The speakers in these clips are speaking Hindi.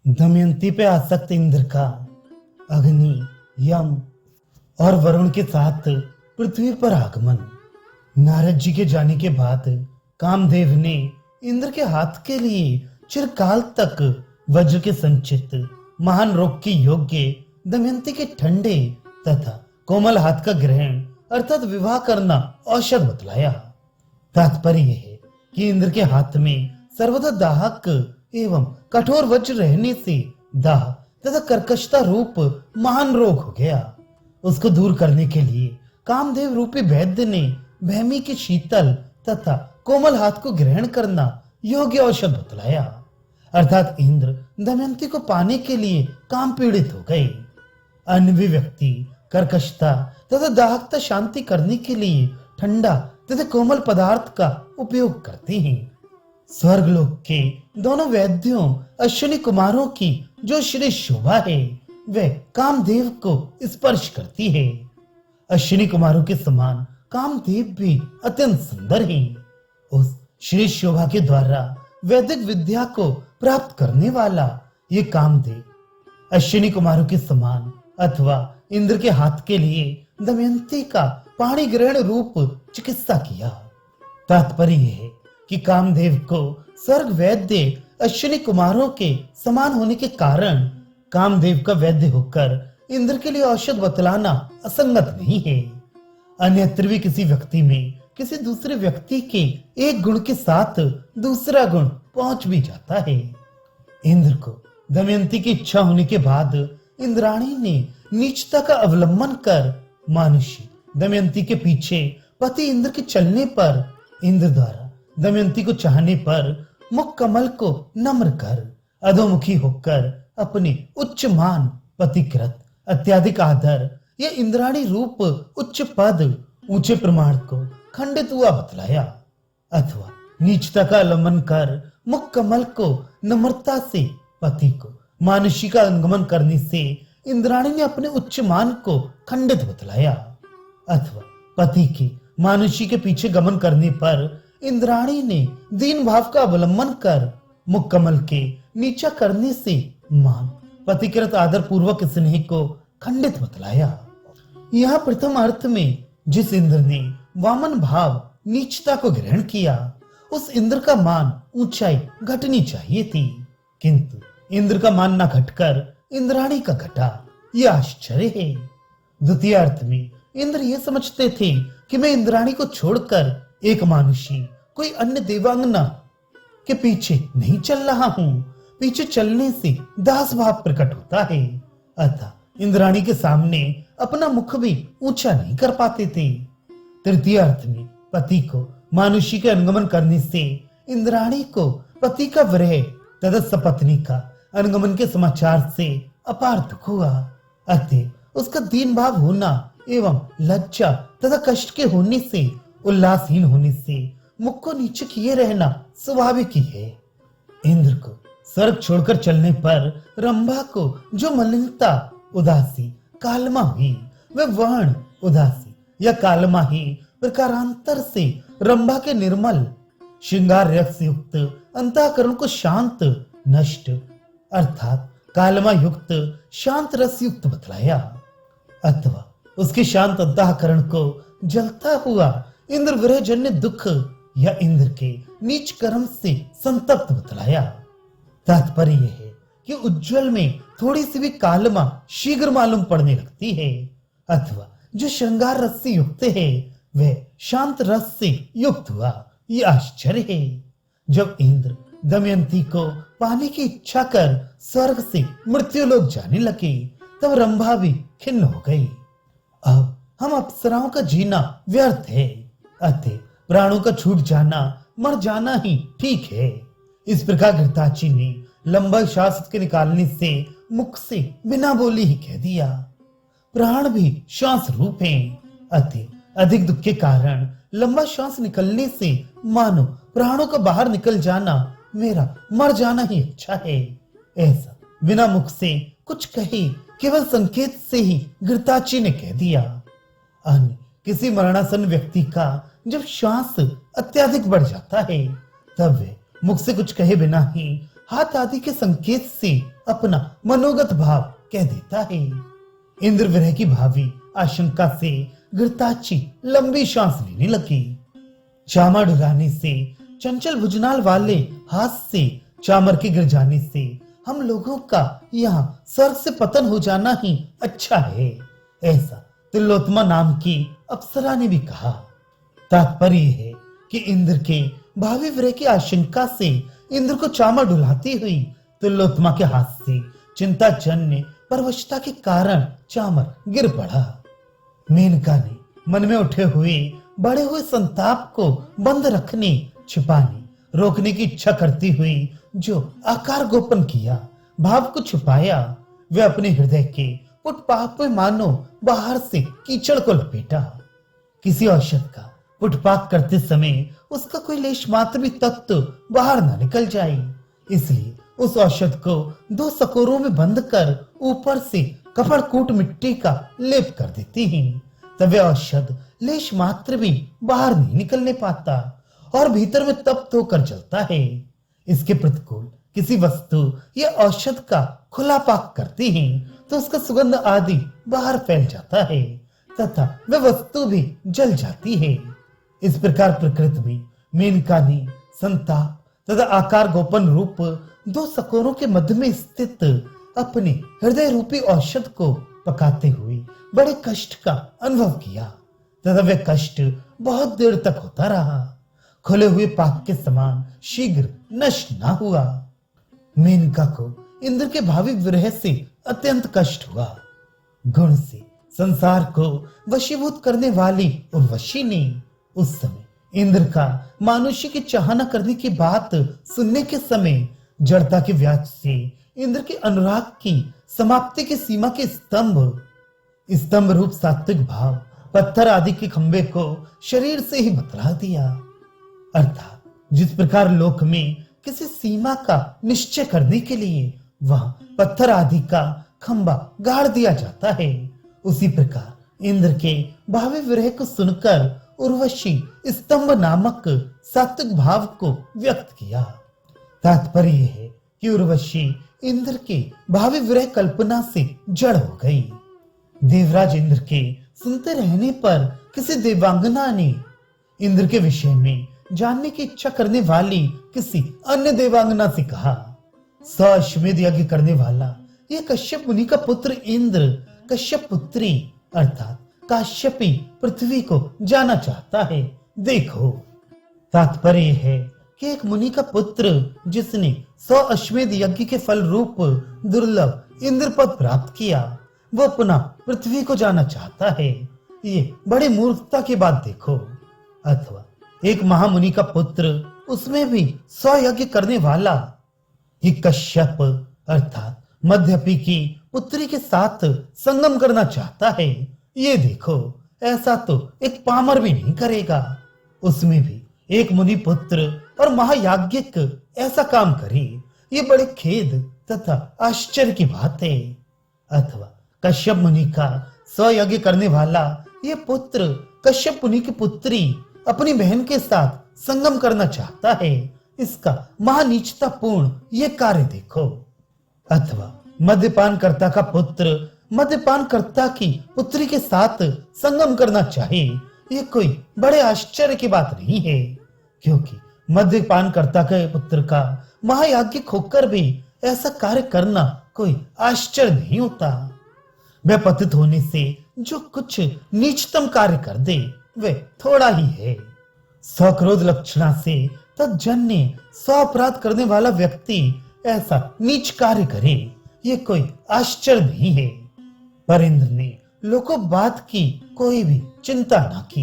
दमयंती पे आसक्त इंद्र का अग्नि, यम और वरुण के साथ पृथ्वी पर आगमन। नारद जी के जाने के बाद कामदेव ने इंद्र के हाथ के लिए चिरकाल तक वज्र के संचित महान रोग के योग्य दमयंती के ठंडे तथा कोमल हाथ का ग्रहण अर्थात विवाह करना औषध बतलाया। तात्पर्य यह है कि इंद्र के हाथ में सर्वदा दाहक एवं कठोर वज्र रहने से दाह तथा कर्कशता रूप महान रोग हो गया। उसको दूर करने के लिए कामदेव रूपी वैद्य ने भैमी के शीतल तथा कोमल हाथ को ग्रहण करना योग्य औषध बतलाया। अर्थात इंद्र दमयंती को पाने के लिए काम पीड़ित हो गए। अन्य भी व्यक्ति कर्कशता तथा दाहकता शांति करने के लिए ठंडा तथा कोमल पदार्थ का उपयोग करते हैं। स्वर्गलोक के दोनों वैद्यों अश्विनी कुमारों की जो श्री शोभा है वह कामदेव को स्पर्श करती है। अश्विनी कुमारों के समान कामदेव भी अत्यंत सुंदर हैं। उस श्री शोभा के द्वारा वैदिक विद्या को प्राप्त करने वाला ये कामदेव अश्विनी कुमारों के समान अथवा इंद्र के हाथ के लिए दमयंती का पाणी ग्रहण रूप चिकित्सा किया। तात्पर्य यह है कि कामदेव को स्वर्ग वैद्य अश्विनी कुमारों के समान होने के कारण कामदेव का वैद्य होकर इंद्र के लिए औषध बतलाना असंगत नहीं है। अन्यत्र भी किसी व्यक्ति में किसी दूसरे व्यक्ति के एक गुण के साथ दूसरा गुण पहुंच भी जाता है। इंद्र को दमयंती की इच्छा होने के बाद इंद्राणी ने नीचता का अवलंबन कर मानुषी दमयंती के पीछे पति इंद्र के चलने पर इंद्र द्वारा दमयंती को चाहने पर मुख कमल को नम्र कर अधोमुखी होकर अपने उच्च मान पतिकृत अत्याधिक आदर या इंद्राणी रूप उच्च पद ऊंचे प्रमाण को खंडित हुआ बतलाया। अथवा नीचता का अवलंबन कर मुख कमल को नम्रता से पति को मानुषी का अनुगमन करने से इंद्राणी ने अपने उच्च मान को खंडित बतलाया। अथवा पति के मानुषी के पीछे गमन करने पर इंद्राणी ने दीन भाव का अवलंबन कर मुख कमल के नीचा करने से मान पतिकृत आदर पूर्वक स्नेह को खंडित बतलाया। यहाँ प्रथम अर्थ में जिस इंद्र ने वामन भाव नीचता को ग्रहण किया उस इंद्र का मान ऊंचाई घटनी चाहिए थी, किंतु इंद्र का मान न घटकर इंद्राणी का घटा, यह आश्चर्य है। द्वितीय अर्थ में इंद्र ये समझते थे कि मैं इंद्राणी को छोड़कर एक मानुषी कोई अन्य देवांगना के पीछे नहीं चल रहा हूँ। पीछे चलने से दास भाव प्रकट होता है, अतः इंद्राणी के सामने अपना मुख भी ऊंचा नहीं कर पाते थे। तृतीय अर्थ में पति को मानुषी के अनुगमन करने से इंद्राणी को पति का विरह तथा सपत्नी का अनुगमन के समाचार से अपार दुख हुआ। अतः उसका दीन भाव होना एवं लज्जा तथा कष्ट के होने से उल्लासहीन होने से मुख को नीचे किए रहना स्वाभाविक ही है। इंद्र को स्वर्ग छोड़कर चलने पर रंभा को जो मलिनता उदासी कालमा हुई वह वर्ण उदासी या कालमा ही प्रकारांतर से रंभा के निर्मल श्रृंगार रस युक्त अंतःकरण को शांत नष्ट अर्थात कालमा युक्त शांत रस युक्त बतलाया। अथवा उसके शांत अंतःकरण को जलता हुआ इंद्र विरह जन्य दुख या इंद्र के नीच कर्म से संतप्त बतलाया। तात्पर्य यह है कि उज्जवल में थोड़ी सी भी कालमा शीघ्र मालूम पड़ने लगती है, अथवा जो श्रृंगार रस से युक्त है वह शांत रस से युक्त हुआ, यह आश्चर्य है। जब इंद्र दमयंती को पाने की इच्छा कर स्वर्ग से मृत्यु लोक जाने लगे तब रंभा भी खिन्न हो गई। अब हम अप्सराओं का जीना व्यर्थ है, अतः प्राणों का छूट जाना मर जाना ही ठीक है। इस प्रकार घृताची ने लंबा श्वास के निकालने से मुख से बिना बोले ही कह दिया, प्राण भी श्वास रूप हैं, अतः अधिक दुख के कारण लंबा श्वास निकलने से मानो प्राणों का बाहर निकल जाना मेरा मर जाना ही अच्छा है। ऐसा बिना मुख से कुछ कहे केवल संकेत से ही घृताची ने कह दिया। अन्य किसी मरणासन व्यक्ति का जब श्वास अत्यधिक बढ़ जाता है तब वे मुख से कुछ कहे बिना ही हाथ आदि के संकेत से अपना मनोगत भाव कह देता है। इंद्र विरह की भावी आशंका से घृताची लंबी सांस लेने लगी। चामर उड़ाने से, चंचल भुजनाल वाले हाथ से चामर के गिर जाने से हम लोगों का यहाँ स्वर्ग से पतन हो जाना ही अच्छा है, ऐसा तिलोत्तमा नाम की अप्सरा ने भी कहा। तात्पर्य है कि इंद्र के भावी विरह की आशंका से इंद्र को चामर डुलाती हुई तिलोत्तमा के हाथ से चिंताजन्य परवशता के कारण चामर गिर पड़ा। मेनका ने मन में उठे हुए बढ़े हुए संताप को बंद रखने, छिपाने, रोकने की इच्छा करती हुई जो आकार गोपन किया, भाव को छुपाया, वे अपने हृदय के पुटपाक में मानो बाहर से कीचड़ को लपेटा। किसी औषध का पुटपाक करते समय उसका कोई लेश मात्र भी तत्व बाहर न निकल जाए, इसलिए उस औषध को 2 सकोरों में बंद कर ऊपर से कपड़ कूट मिट्टी का लेप कर देती हैं। तब वह औषध लेश मात्र भी बाहर नहीं निकलने पाता और भीतर में तप्त होकर जलता है। इसके प्रतिकूल किसी वस्तु या औषध का खुला पाक करती हैं तो उसका सुगंध आदि बाहर फैल जाता है तथा वह वस्तु भी जल जाती है। इस प्रकार प्रकृति में मेनका ने संताप तथा आकार गोपन रूप 2 सकोरों के मध्य में स्थित अपने हृदय रूपी औषध को पकाते हुए बड़े कष्ट का अनुभव किया तथा वह कष्ट बहुत देर तक होता रहा। खुले हुए पाक के समान शीघ्र नष्ट न हुआ। मेनका को इंद्र के भावी विरह से अत्यंत कष्ट हुआ। गुण से संसार को वशीभूत करने वाली उर्वशी ने उस समय इंद्र का मानुष्य की चाहना करने की बात सुनने के समय जड़ता के व्याज से इंद्र के अनुराग की समाप्ति की सीमा के स्तंभ रूप सात्विक भाव पत्थर आदि के खंबे को शरीर से ही बतला दिया। अर्थात जिस प्रकार लोक में किसी सीमा का निश्चय करने के लिए वहां पत्थर आदि का खंबा गाड़ दिया जाता है, उसी प्रकार इंद्र के भावी विरह को सुनकर उर्वशी स्तंभ नामक सात्विक भाव को व्यक्त किया। तात्पर्य है कि उर्वशी इंद्र के भावी विरह कल्पना से जड़ हो गई। देवराज इंद्र के सुनते रहने पर किसी देवांगना ने इंद्र के विषय में जानने की इच्छा करने वाली किसी अन्य देवांगना से कहा, अश्वमेध यज्ञ करने वाला यह कश्यप मुनि का पुत्र इंद्र कश्यप पुत्री अर्थात काश्यपी पृथ्वी को जाना चाहता है। देखो, तात्पर्य है कि एक मुनि का पुत्र जिसने 100 अश्वमेध यज्ञ के फल रूप दुर्लभ इंद्र पद प्राप्त किया, वो पुनः पृथ्वी को जाना चाहता है। ये बड़ी मूर्खता की बात देखो। अथवा एक महामुनि का पुत्र, उसमें भी 100 यज्ञ करने वाला, ये कश्यप अर्थात मध्यपी की पुत्री के साथ संगम करना चाहता है। ये देखो, ऐसा तो एक पामर भी नहीं करेगा। उसमें भी एक मुनि पुत्र और महायाज्ञिक ऐसा काम करे, ये बड़े खेद तथा आश्चर्य की बात है। अथवा कश्यप मुनि का 100 यज्ञ करने वाला ये पुत्र कश्यप मुनि की पुत्री अपनी बहन के साथ संगम करना चाहता है, इसका महानीचता पूर्ण ये कार्य देखो। अथवा मद्यपान कर्ता का पुत्र मद्यपान कर्ता की पुत्री के साथ संगम करना चाहे, ये कोई बड़े आश्चर्य की बात नहीं है, क्योंकि मद्यपान कर्ता के पुत्र का महायाज्ञिक होकर भी ऐसा कार्य करना कोई आश्चर्य नहीं होता। वह पतित होने से जो कुछ नीचतम कार्य कर दे वह थोड़ा ही है। 100 क्रोध लक्षणा से तज्जन्य 100 अपराध करने वाला व्यक्ति ऐसा नीच कार्य करे, ये कोई आश्चर्य नहीं है। पर इंद्र ने लोकोबात की कोई भी चिंता न की।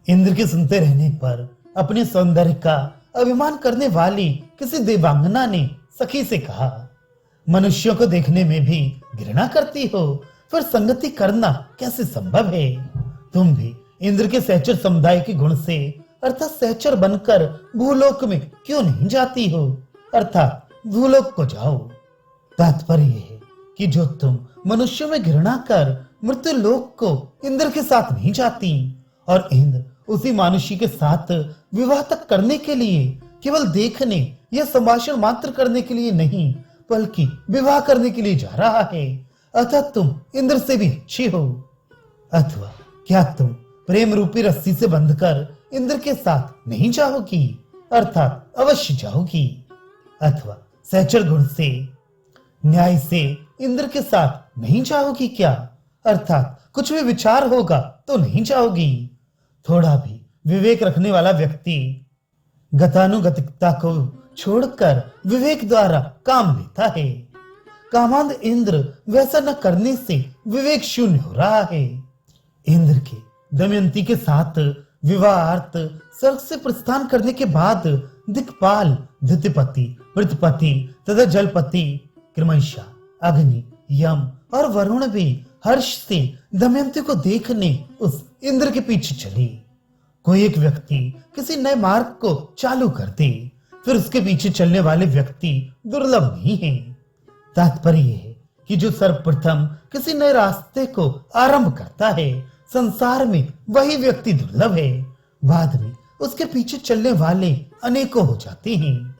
इंद्र के सुनते रहने पर अपने सौंदर्य का अभिमान करने वाली किसी देवांगना ने सखी से कहा, मनुष्यों को देखने में भी घृणा करती हो, फिर संगति करना कैसे संभव है? तुम भी इंद्र के सहचर समुदाय के गुण से अर्थात सहचर बनकर भूलोक में क्यों नहीं जाती हो, अर्थात भूलोक को जाओ। तात्पर्य है कि जो तुम मनुष्यों में घृणा कर मृत्यु लोक को इंद्र के साथ नहीं जाती और इंद्र उसी मानुषी के साथ विवाह तक करने के लिए केवल देखने या संभाषण मात्र करने के लिए नहीं, बल्कि विवाह करने के लिए जा रहा है। अतः तुम इंद्र से भी अच्छी हो। अथवा क्या तुम प्रेम रूपी रस्सी से बंधकर इंद्र के साथ नहीं जाओगी, अर्थात अवश्य जाओगी। अथवा सहचर गुण से, न्याय से इंद्र के साथ नहीं जाओगी क्या, अर्थात कुछ भी विचार होगा तो नहीं जाओगी। थोड़ा भी विवेक रखने वाला व्यक्ति गतानुगतिकता को छोड़कर विवेक द्वारा काम लेता है। कामांध इंद्र वैसा न करने से विवेक शून्य हो रहा है। इंद्र के दमयंती के साथ विवाहार्थ स्वर्ग से प्रस्थान करने के बाद दिक्पाल द्युतिपति, वृत्रपति तथा जलपति क्रमशः अग्नि, यम और वरुण भी हर्ष से दमयंती को देखने उस इंद्र के पीछे चले। कोई एक व्यक्ति किसी नए मार्ग को चालू कर दे, फिर उसके पीछे चलने वाले व्यक्ति दुर्लभ नहीं है। तात्पर्य है कि जो सर्वप्रथम किसी नए रास्ते को आरंभ करता है, संसार में वही व्यक्ति दुर्लभ है। बाद में उसके पीछे चलने वाले अनेकों हो जाते हैं।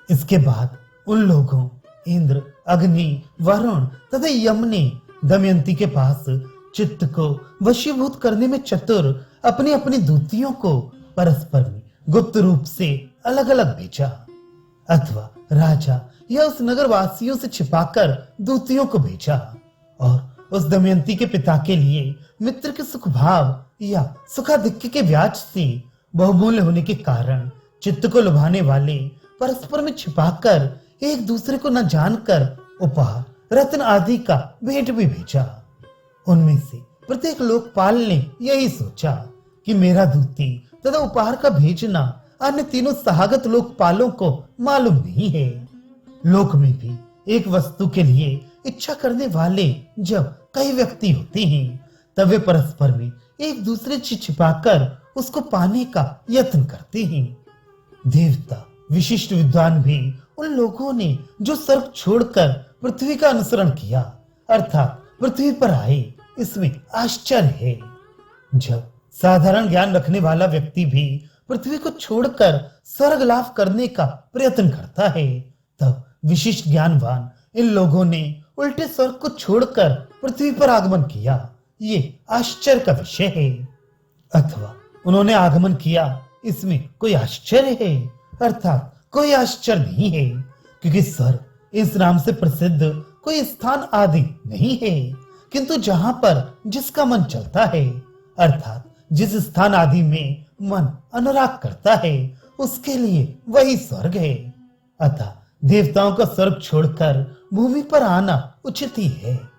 इसके बाद उन लोगों इंद्र, अग्नि, वरुण तथा यम ने दमयंती के पास चित्त को वशीभूत करने में चतुर अपनी अपनी दूतियों को परस्पर में गुप्त रूप से अलग अलग भेजा। अथवा राजा या उस नगर वासियों से छिपाकर दूतियों को भेजा और उस दमयंती के पिता के लिए मित्र के सुख भाव या सुखाधिक्य के ब्याज से बहुमूल्य होने के कारण चित्त को लुभाने वाले परस्पर में छिपाकर एक दूसरे को न जानकर उपहार, रत्न आदि का भेंट भी भेजा। उनमें से प्रत्येक लोकपाल ने यही सोचा कि मेरा दूती तथा उपहार का भेजना अन्य तीनों सहागत लोकपालों को मालूम नहीं है। लोक में भी एक वस्तु के लिए इच्छा करने वाले जब कई व्यक्ति होते हैं, तब वे परस्पर में एक दूसरे से छिपाकर उसको पाने का यत्न करते हैं। देवता, विशिष्ट विद्वान भी उन लोगों ने जो स्वर्ग छोड़कर पृथ्वी का अनुसरण किया, अर्थात पृथ्वी पर आए, इसमें आश्चर्य है। जब साधारण ज्ञान रखने वाला व्यक्ति भी पृथ्वी को छोड़कर स्वर्ग लाभ करने का प्रयत्न करता है, तब विशिष्ट ज्ञानवान इन लोगों ने उल्टे स्वर्ग को छोड़कर पृथ्वी पर आगमन किया। ये आश्चर्य का विषय है। अथवा उन्होंने आगमन किया, इसमें कोई आश्चर्य है, अर्थात कोई आश्चर्य नहीं है, क्योंकि स्वर्ग इस नाम से प्रसिद्ध कोई स्थान आदि नहीं है, किंतु जहां पर जिसका मन चलता है, अर्थात जिस स्थान आदि में मन अनुराग करता है, उसके लिए वही स्वर्ग है। अतः देवताओं का स्वर्ग छोड़कर भूमि पर आना उचित ही है।